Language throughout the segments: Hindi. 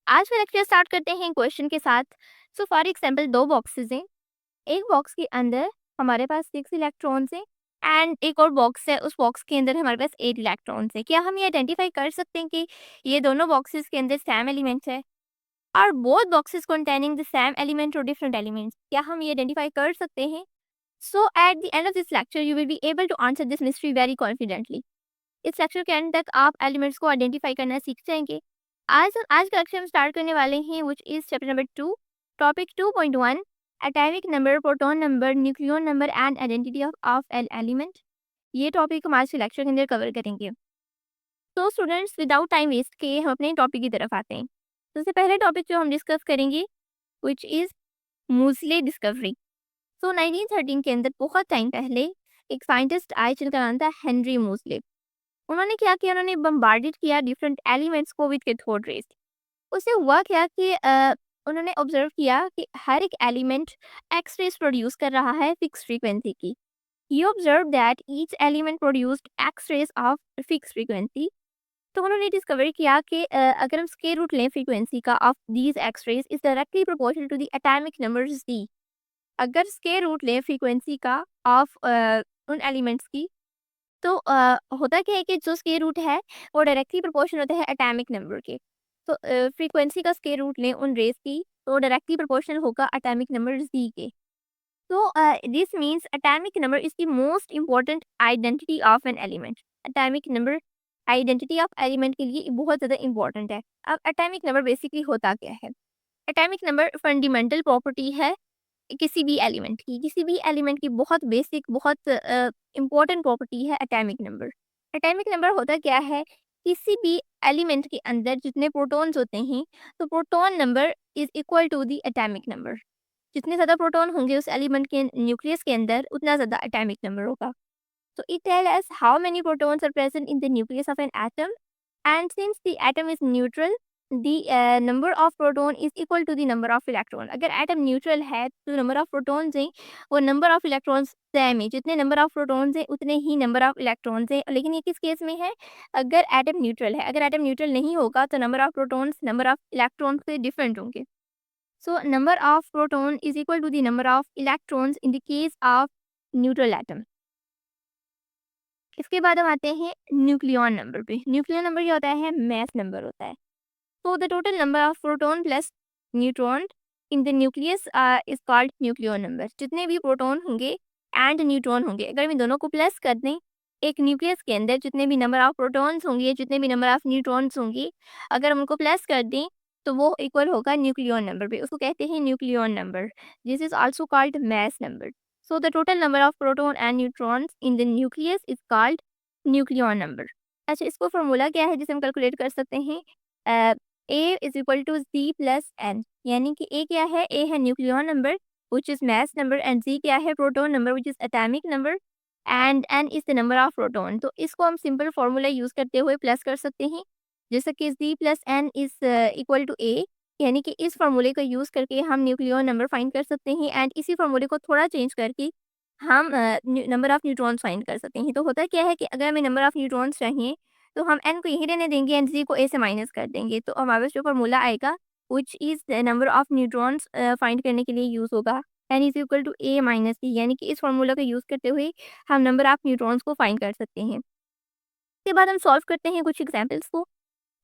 आज का लेक्चर स्टार्ट करते हैं क्वेश्चन के साथ। सो फॉर एग्जांपल दो बॉक्सेस हैं। एक बॉक्स के अंदर हमारे पास 6 इलेक्ट्रॉन्स हैं एंड एक और बॉक्स है, उस बॉक्स के अंदर हमारे पास 8 इलेक्ट्रॉन्स हैं। क्या हम ये आइडेंटिफाई कर सकते हैं कि ये दोनों बॉक्सेस के अंदर सेम एलिमेंट्स है? और both boxes containing the same element और डिफरेंट एलिमेंट्स, क्या हम ये आइडेंटिफाई कर सकते हैं? So at the end of this lecture you will be able to answer this mystery very confidently. इस लेक्चर के एंड तक आप एलिमेंट्स को आइडेंटिफाई करना सीख जाएंगे। आज का लेक्चर हम स्टार्ट करने वाले हैं which is chapter number 2, topic 2.1, atomic number, proton number, nucleon number and identity of an element. ये टॉपिक हम आज के लेक्चर के अंदर कवर करेंगे। तो स्टूडेंट्स विदाउट टाइम वेस्ट किए हम अपने टॉपिक की तरफ आते हैं। सबसे पहले टॉपिक जो हम डिस्कस करेंगे व्हिच इज मूसले डिस्कवरी। सो 1913 के अंदर बहुत टाइम पहले एक साइंटिस्ट आए जिनका नाम था हेनरी मूसले। उन्होंने क्या किया, उन्होंने बम्बार्डेड किया डिफरेंट एलिमेंट्स को विद कैथोड रेज। उससे हुआ क्या कि उन्होंने ऑब्जर्व किया कि हर एक एलिमेंट एक्स रेज प्रोड्यूस कर रहा है फिक्स फ्रीक्वेंसी की। He observe that each element produced X rays of fix frequency. तो उन्होंने डिस्कवर किया कि अगर हम स्क्वायर रूट लें फ्रीक्वेंसी का of these X rays is directly proportional to the atomic number D. अगर स्क्वायर रूट लें फ्रीक्वेंसी का ऑफ उन एलिमेंट्स की, तो होता क्या है कि जो स्क्वायर रूट है वो डायरेक्टली प्रोपोर्शनल होता है एटॉमिक नंबर के। तो फ्रीक्वेंसी का स्क्वायर रूट लें उन रेज की तो डायरेक्टली प्रोपोर्शनल होगा एटॉमिक नंबर जी के। तो this means atomic number is the most important identity of an element. Atomic number identity of element के लिए बहुत ज़्यादा इंपॉर्टेंट है। अब एटॉमिक नंबर बेसिकली होता क्या है? एटॉमिक नंबर फंडामेंटल प्रॉपर्टी है किसी भी एलिमेंट की बहुत बेसिक, बहुत इम्पोर्टेंट प्रॉपर्टी है एटॉमिक नंबर। एटॉमिक नंबर होता क्या है? किसी भी एलिमेंट के अंदर जितने प्रोटॉन्स होते हैं, तो proton number is equal to the atomic number. जितने ज़्यादा प्रोटॉन होंगे उस एलिमेंट के न्यूक्लियस के अंदर, उतना ज़्यादा एटॉमिक नंबर होगा। So it tells us how many protons are present in the nucleus of an atom, and since the atom is neutral, the number of proton is equal to the number of electron. अगर atom neutral है तो number of protons हैं वो number of electrons सेम है। जितने number of protons हैं उतने ही number of electrons हैं। लेकिन ये किस केस में है? अगर atom neutral है। अगर atom neutral नहीं होगा तो number of protons number of electrons से different होंगे। So number of proton is equal to the number of electrons in the case of neutral atom. इसके बाद हम आते हैं न्यूक्लियन नंबर पे। न्यूक्लियन नंबर क्या होता है? मैस नंबर होता है। तो the total number of proton plus neutron in the nucleus is called nucleon number. जितने भी प्रोटॉन होंगे एंड न्यूट्रॉन होंगे, अगर हम इन दोनों को प्लस कर दें, एक न्यूक्लियस के अंदर जितने भी नंबर ऑफ प्रोटॉन्स होंगे, जितने भी नंबर ऑफ न्यूट्रॉन्स होंगे, अगर हम उनको प्लस कर दें तो वो इक्वल होगा न्यूक्लियन नंबर पे। उसको कहते हैं nucleon number. This is also called mass number. So the total number of proton and neutrons in the nucleus is called nucleon number. अच्छा, इसको फॉर्मूला क्या है जिसे हम कैलकुलेट कर सकते हैं? A is equal to Z plus N. यानी कि A क्या है? A है nucleon number which is mass number, and Z क्या है? Proton number which is atomic number, and n is the number of proton. तो इसको हम सिंपल फॉर्मूला यूज करते हुए प्लस कर सकते हैं, जैसे कि Z plus N is equal to A। यानी कि इस फार्मूले का यूज़ करके हम न्यूक्लियन नंबर फाइंड कर सकते हैं, एंड इसी फार्मूले को थोड़ा चेंज करके हम नंबर ऑफ न्यूट्रॉन्स फाइंड कर सकते हैं। तो होता क्या है कि अगर हमें नंबर ऑफ न्यूट्रॉन्स चाहिए तो हम n को यहीं रहने देंगे एंड z को a से माइनस कर देंगे। तो हमारे पास जो फार्मूला आएगा which is the number of neutrons find करने के लिए यूज़ होगा n is equal to a minus b। यानी कि इस फार्मूला का यूज़ करते हुए हम नंबर ऑफ न्यूट्रॉन्स को फाइंड कर सकते हैं। इसके बाद हम सॉल्व करते हैं कुछ एग्जाम्पल्स को।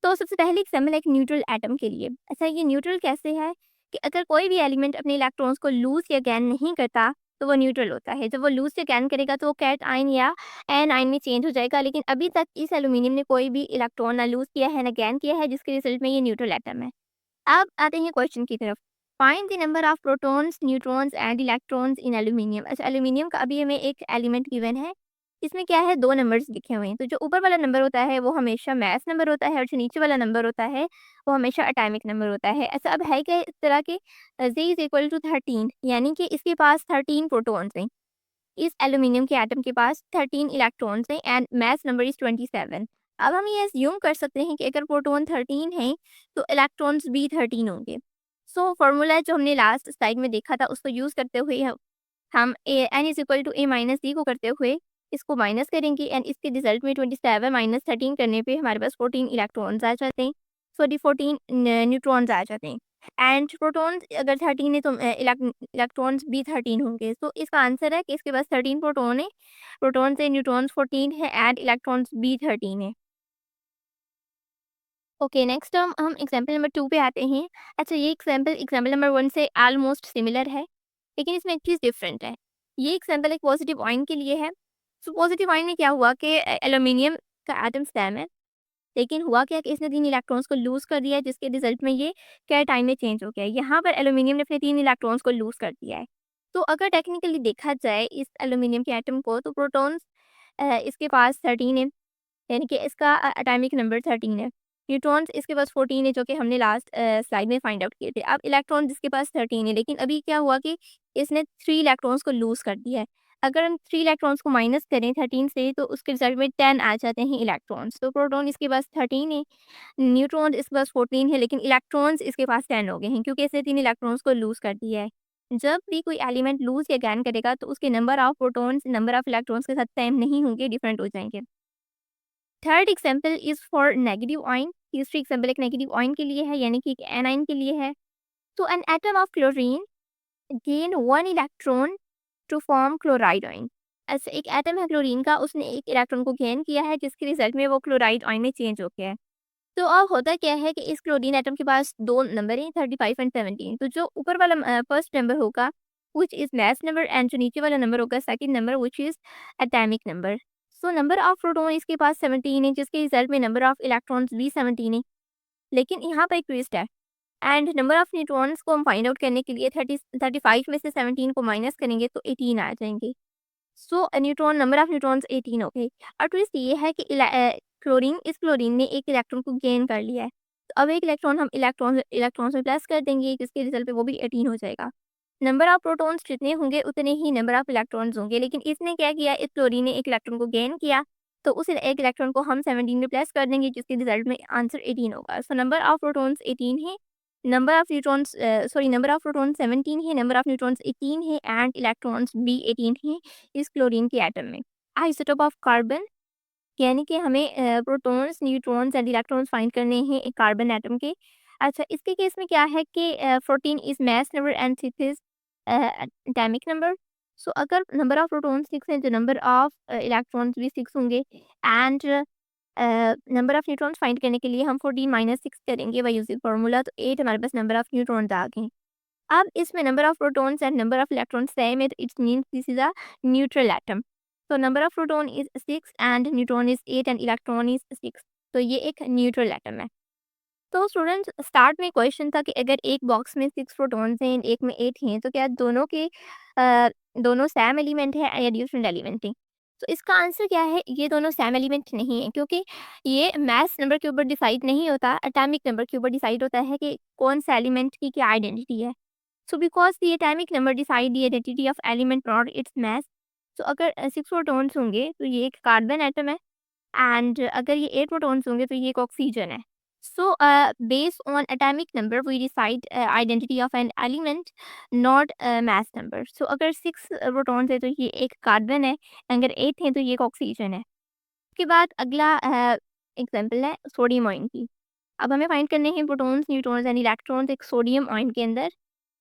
तो सबसे पहले एग्जाम्पल है एक न्यूट्रल एटम के लिए। अच्छा, ये न्यूट्रल कैसे है कि अगर कोई भी एलिमेंट अपने इलेक्ट्रॉन्स को लूज या गैन नहीं करता तो वो न्यूट्रल होता है। जब वो लूज या गैन करेगा तो वो कैट आयन या एन आयन में चेंज हो जाएगा। लेकिन अभी तक इस एल्यूमिनियम ने कोई भी इलेक्ट्रॉन ना लूज किया है ना गैन किया है, जिसके रिजल्ट में ये न्यूट्रल एटम है। अब आते हैं क्वेश्चन की तरफ। Find the number of protons, neutrons and electrons in aluminium. अच्छा, एल्यूमिनियम का अभी हमें एक एलिमेंट गिवन है, इसमें क्या है? दो नंबर्स लिखे हुए हैं। तो जो ऊपर वाला नंबर होता है वो हमेशा मैस नंबर होता है, और जो नीचे वाला नंबर होता है वो हमेशा एटॉमिक नंबर होता है। ऐसा अब है क्या इस तरह के? Z इज इक्वल टू 13, यानी कि इसके पास 13 प्रोटॉन्स हैं। इस एल्यूमिनियम के एटम के पास 13 इलेक्ट्रॉन्स हैं एंड मास नंबर इज 27। अब हम ये एज्यूम कर सकते हैं कि अगर प्रोटॉन 13 है तो इलेक्ट्रॉन्स भी 13 होंगे। सो फार्मूला जो हमने लास्ट स्लाइड में देखा था उसको यूज़ करते हुए हम N is equal to A minus D को करते हुए इसको माइनस करेंगे, एंड इसके रिजल्ट में 27 माइनस 13 करने पे हमारे पास 14 इलेक्ट्रॉन्स आ जाते हैं। सॉरी 14 न्यूट्रॉन्स आ जाते हैं एंड प्रोटॉन्स अगर 13 है तो इलेक्ट्रॉन्स भी 13 होंगे। तो इसका आंसर है कि इसके पास 13 प्रोटॉन है, प्रोटॉन्स है, न्यूट्रॉन्स 14 है एंड इलेक्ट्रॉन्स भी 13 है। ओके, नेक्स्ट हम एग्जांपल नंबर 2 पे आते हैं। अच्छा, ये एग्जांपल एग्जांपल नंबर 1 से ऑलमोस्ट सिमिलर है, लेकिन इसमें एक चीज़ डिफरेंट है। ये एग्जांपल एक पॉजिटिव आयन के लिए है। सो पॉजिटिव आयन में क्या हुआ कि एल्यूमीनियम का एटम सेम है, लेकिन हुआ क्या कि इसने 3 इलेक्ट्रॉन्स को लूज़ कर दिया है, जिसके रिजल्ट में ये कैटायन में चेंज हो गया है। यहाँ पर एल्यूमीनियम ने अपने 3 इलेक्ट्रॉन्स को लूज़ कर दिया है। तो अगर टेक्निकली देखा जाए इस एल्यूमीनियम के एटम को, तो प्रोटॉन्स इसके पास 13 है, यानी कि इसका एटॉमिक नंबर 13 है। न्यूट्रॉन्स इसके पास 14 है, जो कि हमने लास्ट स्लाइड में फाइंड आउट किए थे। अब इलेक्ट्रॉन जिसके पास 13 है, लेकिन अभी क्या हुआ कि इसने 3 इलेक्ट्रॉन्स को लूज़ कर दिया है। अगर हम 3 इलेक्ट्रॉन्स को माइनस करें 13 से, तो उसके रिजल्ट में 10 आ जाते हैं इलेक्ट्रॉन्स। तो प्रोटॉन इसके पास 13 है, न्यूट्रॉन इसके पास 14 है, लेकिन इलेक्ट्रॉन्स इसके पास 10 हो गए हैं, क्योंकि इसने 3 इलेक्ट्रॉन्स को लूज़ कर दिया है। जब भी कोई एलिमेंट लूज़ या गेन करेगा, तो उसके number of protons number of electrons के साथ सेम नहीं होंगे, डिफरेंट हो जाएँगे। Third example is for negative ion. तीसरी एग्जाम्पल एक नेगेटिव आयन के लिए है, यानी कि एक एनाइन के लिए है। तो an atom of chlorine gain 1 electron to form chloride ion. ऐसे एक एटम है क्लोरीन का, उसने एक इलेक्ट्रॉन को गेन किया है, जिसके रिजल्ट में वो क्लोराइड आयन में चेंज हो गया है। तो अब होता क्या है कि इस क्लोरीन एटम के पास 2 नंबर हैं, 35 एंड 17। तो जो ऊपर वाला फर्स्ट नंबर होगा which is mass number, and जो नीचे वाला नंबर होगा second number which is atomic number. So number of proton इसके पास 17 है, जिसके रिजल्ट में नंबर ऑफ इलेक्ट्रॉन्स भी 17 है। लेकिन यहाँ पर एक ट्विस्ट है, एंड नंबर ऑफ न्यूट्रॉन्स को हम फाइंड आउट करने के लिए 35 में से 17 को माइनस करेंगे तो 18 आ जाएंगे। सो न्यूट्रॉन नंबर ऑफ न्यूट्रॉन्स 18 हो गए। और ट्विस्ट ये है कि क्लोरीन ने एक इलेक्ट्रॉन को गेन कर लिया है। तो अब एक इलेक्ट्रॉन हम इलेक्ट्रॉन्स में प्लस कर देंगे, जिसके रिजल्ट पे वो भी 18 हो जाएगा। नंबर ऑफ प्रोटॉन्स जितने होंगे उतने ही नंबर ऑफ इलेक्ट्रॉन्स होंगे, लेकिन इसने क्या किया, इस क्लोरीन ने एक इलेक्ट्रॉन को गेन किया, तो उस एक इलेक्ट्रॉन को हम 17 में प्लस कर देंगे, जिसके रिजल्ट में आंसर 18 होगा। सो नंबर ऑफ प्रोटॉन्स 18 है, नंबर ऑफ प्रोटॉन्स 17 है, नंबर ऑफ न्यूट्रॉन्स 18 है एंड इलेक्ट्रॉन्स भी 18 है इस क्लोरीन के एटम में। आइसोटोप ऑफ कार्बन, यानी कि हमें protons, neutrons and electrons find करने हैं एक कार्बन एटम के। अच्छा, इसके केस में क्या है कि 14 is mass number and 6 is atomic number. So अगर नंबर ऑफ प्रोटॉन्स 6 हैं, तो नंबर ऑफ इलेक्ट्रॉन्स भी 6 होंगे and number of neutrons find करने के लिए हम 14 माइनस 6 करेंगे बाय यूजिंग फार्मूला, तो 8 हमारे पास नंबर ऑफ न्यूट्रॉन्स आ गए। अब इसमें number of protons and number of electrons same है, तो it's means this is a neutral atom. तो number of proton is 6 and neutron is 8 and electron is 6। तो ये एक न्यूट्रल एटम है। तो स्टूडेंट्स, स्टार्ट में क्वेश्चन था कि अगर एक बॉक्स में 6 प्रोटॉन्स हैं एक में 8 हैं, तो क्या दोनों सेम एलिमेंट है या डिफरेंट एलिमेंट है? तो इसका आंसर क्या है, ये दोनों सेम एलिमेंट नहीं है, क्योंकि ये मास नंबर के ऊपर डिसाइड नहीं होता, एटॉमिक नंबर के ऊपर डिसाइड होता है कि कौन सा एलिमेंट की क्या आइडेंटिटी है। So because the atomic number decide the identity of element not its mass, तो अगर 6 प्रोटॉन्स होंगे तो ये एक कार्बन एटम है, एंड अगर ये 8 प्रोटॉन्स होंगे तो ये एक ऑक्सीजन है। So based on atomic number we decide identity of an element, not mass number. So अगर 6 प्रोटॉन्स है तो ये एक कार्बन है, अगर 8 है तो ये एक ऑक्सीजन है। उसके बाद अगला एग्जाम्पल है सोडियम आयन की। अब हमें फाइंड करने हैं प्रोटॉन्स, न्यूट्रॉन्स एंड इलेक्ट्रॉन्स एक सोडियम आयन के अंदर।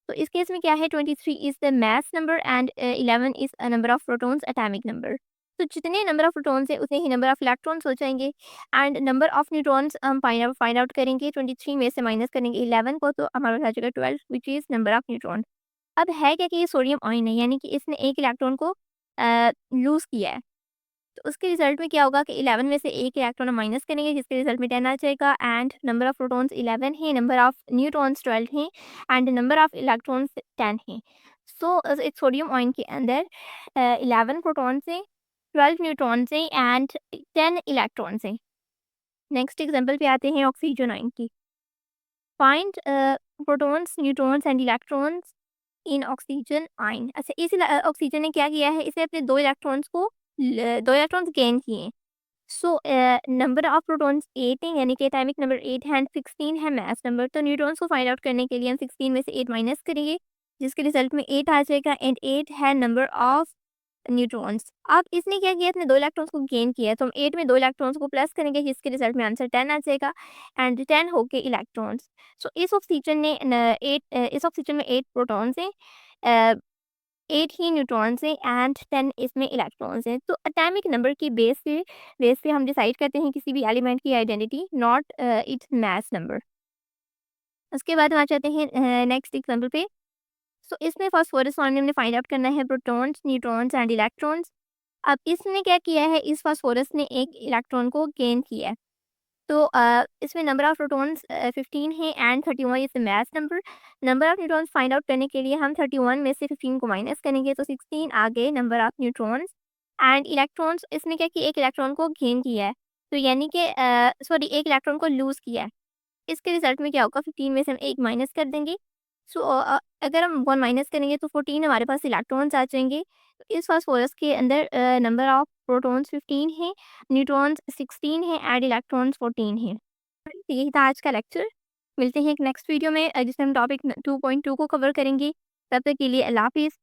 तो इस केस में क्या है, 23 is the mass number and 11 is a number of protons atomic number. तो जितने नंबर ऑफ प्रोटॉन्स है उतने ही नंबर ऑफ इलेक्ट्रॉन्स हो जाएंगे, एंड नंबर ऑफ न्यूट्रॉन्स हम फाइंड आउट करेंगे। 23 में से माइनस करेंगे 11 को, तो हमारा पास आ जाएगा 12 which is number of neutron. अब है क्या कि ये सोडियम आयन है, यानी कि इसने एक इलेक्ट्रॉन को लूज़ किया है। तो उसके रिजल्ट में क्या होगा कि 11 में से एक इलेक्ट्रॉन हम माइनस करेंगे, जिसके रिजल्ट में 10 आ जाएगा, एंड नंबर ऑफ प्रोटॉन्स 11 है, नंबर ऑफ न्यूट्रॉन्स 12 हैं एंड नंबर ऑफ इलेक्ट्रॉन्स 10 हैं। सो एक सोडियम आयन के अंदर 11 प्रोटॉन्स हैं, 12 न्यूट्रॉन्स हैं एंड 10 इलेक्ट्रॉन्स हैं। नेक्स्ट एग्जांपल पे आते हैं ऑक्सीजन आयन की। Find protons, neutrons and electrons in oxygen ion. अच्छा, इस ऑक्सीजन ने क्या किया है, इसे अपने 2 इलेक्ट्रॉन्स गेन किए हैं। सो नंबर ऑफ प्रोटॉन्स 8 है, यानी कि एटॉमिक नंबर 8 है एंड 16 है मास नंबर। तो न्यूट्रॉन्स को फाइंड आउट करने के लिए हम 16 में से 8 माइनस करेंगे, जिसके रिजल्ट में 8 आ जाएगा, एंड 8 है नंबर ऑफ न्यूट्रॉन्स। अब इसने क्या किया, इसने 2 इलेक्ट्रॉन्स को गेन किया है, तो हम 8 में 2 इलेक्ट्रॉन्स को प्लस करेंगे जिसके रिजल्ट में आंसर 10 आ जाएगा एंड 10 हो के इलेक्ट्रॉन्स। सो इस ऑक्सीजन में 8 प्रोटॉन्स हैं, 8 ही न्यूट्रॉन्स हैं एंड 10 इसमें इलेक्ट्रॉन्स हैं। तो एटॉमिक नंबर की बेस पे हम डिसाइड करते हैं किसी भी एलिमेंट की identity, not its mass number. उसके बाद हम आ जाते हैं नेक्स्ट एग्जांपल पे। सो इसमें फास्फोरस फॉर्म में हमने फाइंड आउट करना है प्रोटॉन्स, न्यूट्रॉन्स एंड इलेक्ट्रॉन्स। अब इसने क्या किया है, इस फास्फोरस ने एक इलेक्ट्रॉन को गेन किया है। तो इसमें नंबर ऑफ प्रोटॉन्स 15 है and 31 is the mass number. Number of neutrons find out करने के लिए हम 31 में से 15 को माइनस करेंगे तो 16 आ गए number of neutrons. And electrons, इसने क्या किया, एक इलेक्ट्रॉन को गेन किया है, तो यानी कि सॉरी एक इलेक्ट्रॉन को लूज़ किया है। इसके रिजल्ट में क्या होगा, 15 में से हम 1 माइनस कर देंगे। सो अगर हम 1 माइनस करेंगे तो 14 हमारे पास इलेक्ट्रॉन्स आ जाएंगे। तो इस फास्फोरस के अंदर नंबर ऑफ प्रोटॉन्स 15 है, न्यूट्रॉन्स 16 है एंड इलेक्ट्रॉन्स 14 है। तो यही था आज का लेक्चर। मिलते हैं एक नेक्स्ट वीडियो में जिसमें हम टॉपिक 2.2 को कवर करेंगे। तब तक के लिए अल्लाह हाफिज़।